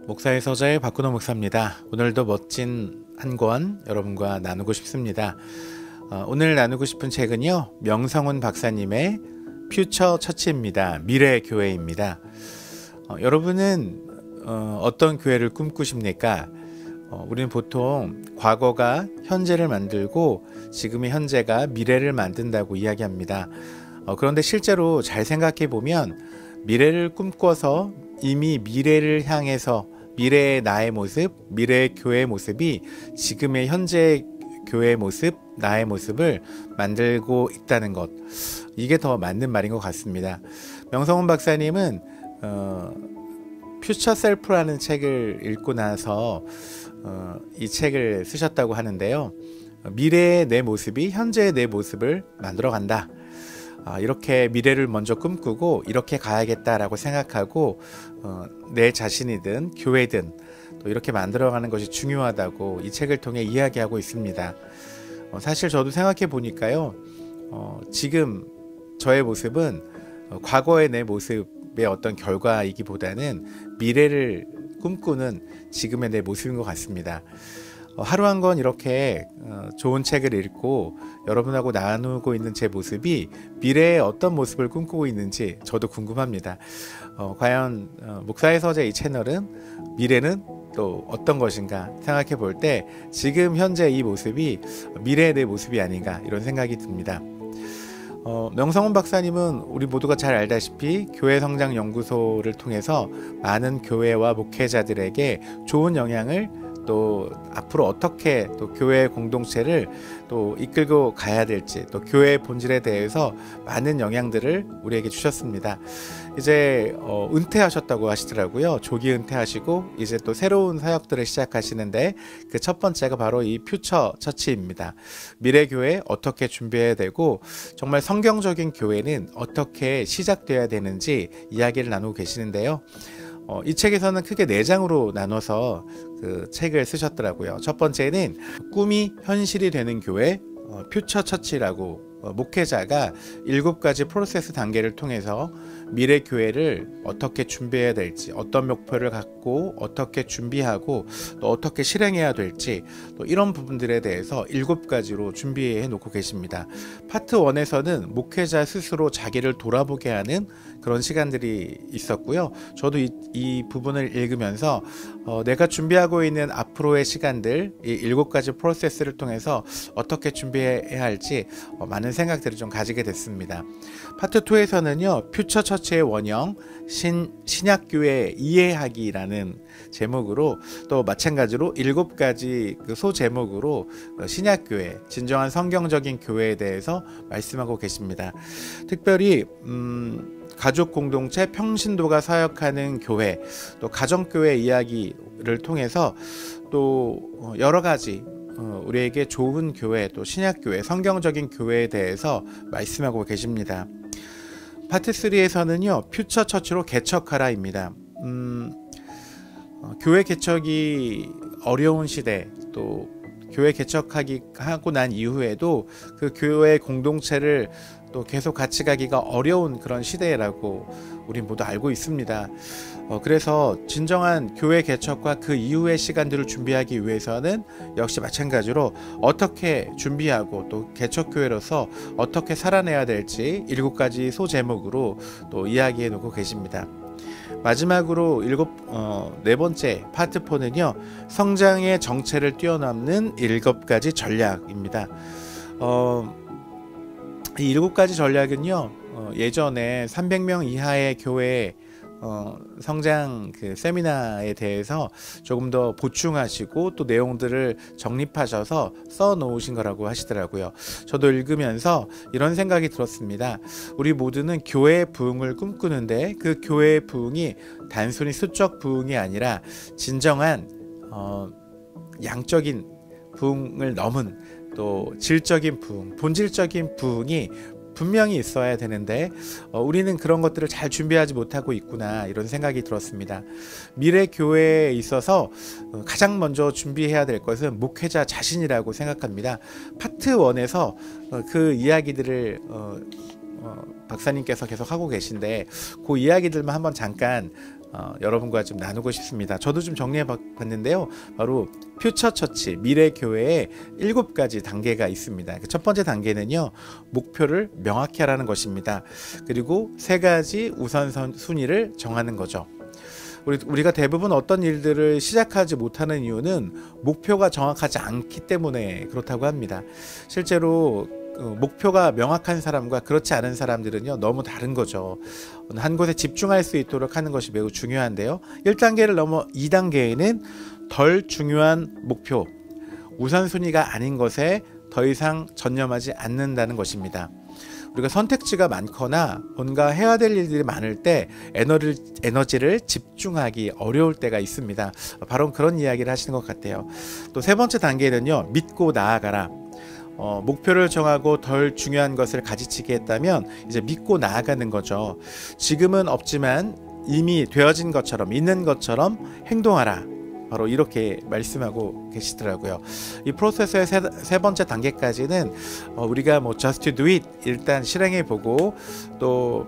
목사의 서자의 박근호 목사입니다. 오늘도 멋진 한 권 여러분과 나누고 싶습니다. 오늘 나누고 싶은 책은요, 명성훈 박사님의 퓨처 처치입니다. 미래 교회입니다. 여러분은 어떤 교회를 꿈꾸십니까? 우리는 보통 과거가 현재를 만들고 지금의 현재가 미래를 만든다고 이야기합니다. 그런데 실제로 잘 생각해 보면 미래를 꿈꿔서 이미 미래를 향해서 미래의 나의 모습, 미래의 교회의 모습이 지금의 현재 교회의 모습, 나의 모습을 만들고 있다는 것, 이게 더 맞는 말인 것 같습니다. 명성훈 박사님은 퓨처 셀프라는 책을 읽고 나서 이 책을 쓰셨다고 하는데요. 미래의 내 모습이 현재의 내 모습을 만들어 간다. 이렇게 미래를 먼저 꿈꾸고 이렇게 가야겠다라고 생각하고 내 자신이든 교회든 또 이렇게 만들어가는 것이 중요하다고 이 책을 통해 이야기하고 있습니다. 사실 저도 생각해 보니까요, 지금 저의 모습은 과거의 내 모습의 어떤 결과이기보다는 미래를 꿈꾸는 지금의 내 모습인 것 같습니다. 하루 한 권 이렇게 좋은 책을 읽고 여러분하고 나누고 있는 제 모습이 미래에 어떤 모습을 꿈꾸고 있는지 저도 궁금합니다. 과연 목사의 서재 이 채널은 미래는 또 어떤 것인가 생각해 볼 때 지금 현재 이 모습이 미래의 내 모습이 아닌가, 이런 생각이 듭니다. 명성훈 박사님은 우리 모두가 잘 알다시피 교회성장연구소를 통해서 많은 교회와 목회자들에게 좋은 영향을, 또 앞으로 어떻게 또 교회 공동체를 또 이끌고 가야 될지, 또 교회의 본질에 대해서 많은 영향들을 우리에게 주셨습니다. 이제 은퇴하셨다고 하시더라고요. 조기 은퇴하시고 이제 또 새로운 사역들을 시작하시는데 그 첫 번째가 바로 이 퓨처 처치입니다. 미래 교회 어떻게 준비해야 되고 정말 성경적인 교회는 어떻게 시작돼야 되는지 이야기를 나누고 계시는데요. 이 책에서는 크게 4장으로 나눠서 그 책을 쓰셨더라고요. 첫 번째는 꿈이 현실이 되는 교회, 퓨처 처치라고, 목회자가 7가지 프로세스 단계를 통해서 미래 교회를 어떻게 준비해야 될지, 어떤 목표를 갖고 어떻게 준비하고 또 어떻게 실행해야 될지, 또 이런 부분들에 대해서 7가지로 준비해 놓고 계십니다. 파트 1에서는 목회자 스스로 자기를 돌아보게 하는 그런 시간들이 있었고요. 저도 이 부분을 읽으면서 내가 준비하고 있는 앞으로의 시간들, 이 7가지 프로세스를 통해서 어떻게 준비해야 할지 많은 생각들을 좀 가지게 됐습니다. 파트 2에서는요, 퓨처 처치의 원형, 신약교회 이해하기라는 제목으로, 또 마찬가지로 7가지 그 소제목으로 신약교회, 진정한 성경적인 교회에 대해서 말씀하고 계십니다. 특별히 가족 공동체 평신도가 사역하는 교회, 또 가정교회 이야기를 통해서 또 여러 가지 우리에게 좋은 교회, 또 신약교회, 성경적인 교회에 대해서 말씀하고 계십니다. 파트 3에서는요, 퓨처 처치로 개척하라입니다. 교회 개척이 어려운 시대, 또 교회 개척하고 난 이후에도 그 교회 공동체를 또 계속 같이 가기가 어려운 그런 시대라고 우리 모두 알고 있습니다. 그래서 진정한 교회 개척과 그 이후의 시간들을 준비하기 위해서는 역시 마찬가지로 어떻게 준비하고 또 개척교회로서 어떻게 살아내야 될지 7가지 소제목으로 또 이야기해 놓고 계십니다. 마지막으로 4번째 파트 4는요, 성장의 정체를 뛰어넘는 7가지 전략입니다. 이 7가지 전략은요, 예전에 300명 이하의 교회 성장 그 세미나에 대해서 조금 더 보충하시고 또 내용들을 정립하셔서 써 놓으신 거라고 하시더라고요. 저도 읽으면서 이런 생각이 들었습니다. 우리 모두는 교회의 부흥을 꿈꾸는데 그 교회의 부흥이 단순히 수적 부흥이 아니라 진정한 양적인 부흥을 넘은 또 질적인 부흥, 본질적인 부흥이 분명히 있어야 되는데 우리는 그런 것들을 잘 준비하지 못하고 있구나, 이런 생각이 들었습니다. 미래 교회에 있어서 가장 먼저 준비해야 될 것은 목회자 자신이라고 생각합니다. 파트 1에서 그 이야기들을 박사님께서 계속 하고 계신데 그 이야기들만 한번 잠깐 여러분과 좀 나누고 싶습니다. 저도 좀 정리해 봤는데요. 바로 퓨처 처치, 미래 교회에 7가지 단계가 있습니다. 첫 번째 단계는요, 목표를 명확히 하라는 것입니다. 그리고 3가지 우선순위를 정하는 거죠. 우리가 대부분 어떤 일들을 시작하지 못하는 이유는 목표가 정확하지 않기 때문에 그렇다고 합니다. 실제로 목표가 명확한 사람과 그렇지 않은 사람들은요, 너무 다른 거죠. 한 곳에 집중할 수 있도록 하는 것이 매우 중요한데요. 1단계를 넘어 2단계에는 덜 중요한 목표, 우선순위가 아닌 것에 더 이상 전념하지 않는다는 것입니다. 우리가 선택지가 많거나 뭔가 해야 될 일들이 많을 때 에너지를 집중하기 어려울 때가 있습니다. 바로 그런 이야기를 하시는 것 같아요. 또 3번째 단계는요, 믿고 나아가라. 목표를 정하고 덜 중요한 것을 가지치게 했다면 이제 믿고 나아가는 거죠. 지금은 없지만 이미 되어진 것처럼, 있는 것처럼 행동하라. 바로 이렇게 말씀하고 계시더라고요. 이 프로세스의 세 번째 단계까지는 우리가 뭐 just do it 일단 실행해 보고 또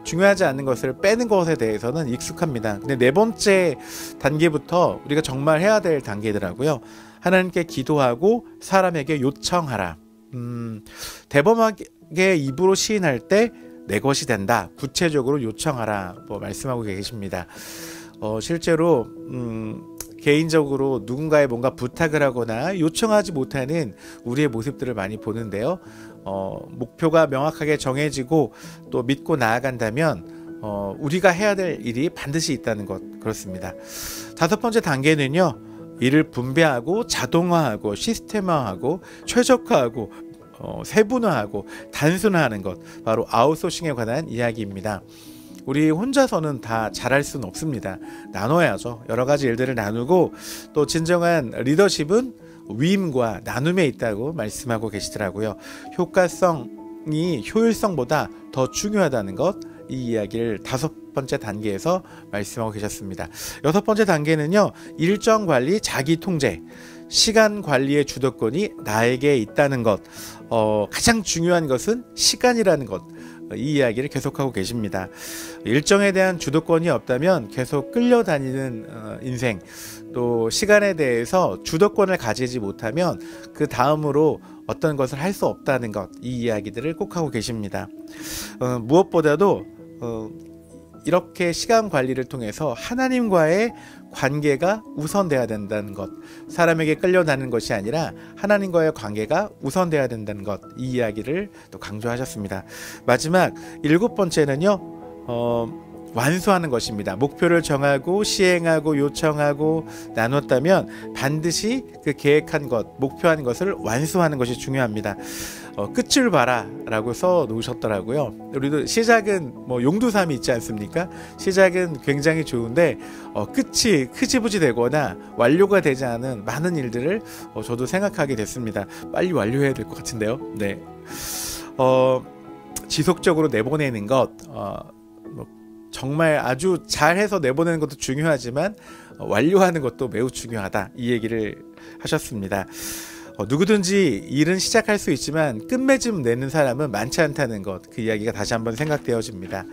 중요하지 않은 것을 빼는 것에 대해서는 익숙합니다. 근데 4번째 단계부터 우리가 정말 해야 될 단계더라고요. 하나님께 기도하고 사람에게 요청하라. 대범하게 입으로 시인할 때 내 것이 된다. 구체적으로 요청하라. 뭐 말씀하고 계십니다. 실제로 개인적으로 누군가의 뭔가 부탁을 하거나 요청하지 못하는 우리의 모습들을 많이 보는데요. 목표가 명확하게 정해지고 또 믿고 나아간다면 우리가 해야 될 일이 반드시 있다는 것, 그렇습니다. 5번째 단계는요, 일을 분배하고 자동화하고 시스템화하고 최적화하고 세분화하고 단순화하는 것, 바로 아웃소싱에 관한 이야기입니다. 우리 혼자서는 다 잘할 수는 없습니다. 나눠야죠. 여러 가지 일들을 나누고 또 진정한 리더십은 위임과 나눔에 있다고 말씀하고 계시더라고요. 효과성이 효율성보다 더 중요하다는 것, 이 이야기를 5번째 단계에서 말씀하고 계셨습니다. 6번째 단계는요, 일정 관리, 자기 통제, 시간 관리의 주도권이 나에게 있다는 것, 가장 중요한 것은 시간이라는 것, 이 이야기를 계속하고 계십니다. 일정에 대한 주도권이 없다면 계속 끌려다니는 인생, 또 시간에 대해서 주도권을 가지지 못하면 그 다음으로 어떤 것을 할 수 없다는 것, 이 이야기들을 꼭 하고 계십니다. 무엇보다도 이렇게 시간 관리를 통해서 하나님과의 관계가 우선돼야 된다는 것, 사람에게 끌려다니는 것이 아니라 하나님과의 관계가 우선돼야 된다는 것, 이 이야기를 또 강조하셨습니다. 마지막 7번째는요, 완수하는 것입니다. 목표를 정하고 시행하고 요청하고 나눴다면 반드시 그 계획한 것, 목표한 것을 완수하는 것이 중요합니다. 끝을 봐라 라고 써 놓으셨더라고요. 우리도 시작은 뭐 용두삼이 있지 않습니까? 시작은 굉장히 좋은데 끝이 흐지부지 되거나 완료가 되지 않은 많은 일들을 저도 생각하게 됐습니다. 빨리 완료해야 될 것 같은데요. 네. 지속적으로 내보내는 것, 정말 아주 잘해서 내보내는 것도 중요하지만 완료하는 것도 매우 중요하다, 이 얘기를 하셨습니다. 누구든지 일은 시작할 수 있지만 끝맺음 내는 사람은 많지 않다는 것, 그 이야기가 다시 한번 생각되어집니다.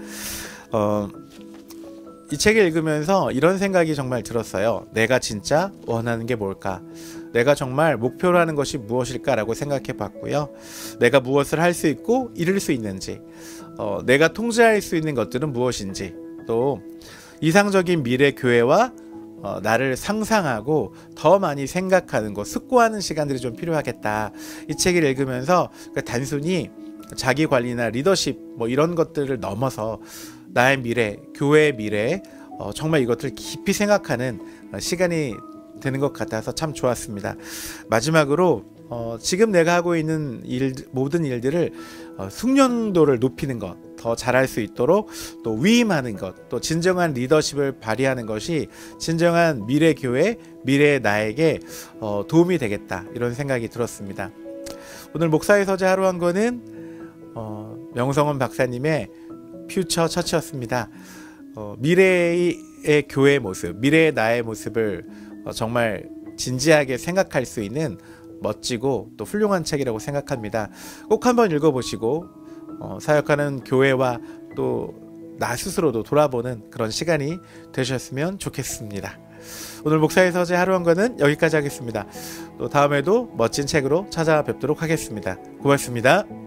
이 책을 읽으면서 이런 생각이 정말 들었어요. 내가 진짜 원하는 게 뭘까? 내가 정말 목표로 하는 것이 무엇일까라고 생각해 봤고요. 내가 무엇을 할 수 있고 이룰 수 있는지, 내가 통제할 수 있는 것들은 무엇인지, 또 이상적인 미래 교회와 나를 상상하고 더 많이 생각하는 것, 숙고하는 시간들이 좀 필요하겠다. 이 책을 읽으면서 단순히 자기 관리나 리더십 뭐 이런 것들을 넘어서 나의 미래, 교회의 미래, 정말 이것을 깊이 생각하는 시간이 되는 것 같아서 참 좋았습니다. 마지막으로 지금 내가 하고 있는 모든 일들을 숙련도를 높이는 것, 더 잘할 수 있도록 또 위임하는 것, 또 진정한 리더십을 발휘하는 것이 진정한 미래 교회, 미래의 나에게 도움이 되겠다, 이런 생각이 들었습니다. 오늘 목사의 서재 하루 한 권은 명성원 박사님의 퓨처 처치였습니다. 미래의 교회의 모습, 미래의 나의 모습을 정말 진지하게 생각할 수 있는 멋지고 또 훌륭한 책이라고 생각합니다. 꼭 한번 읽어보시고 사역하는 교회와 또 나 스스로도 돌아보는 그런 시간이 되셨으면 좋겠습니다. 오늘 목사의 서재 하루 한 권은 여기까지 하겠습니다. 또 다음에도 멋진 책으로 찾아뵙도록 하겠습니다. 고맙습니다.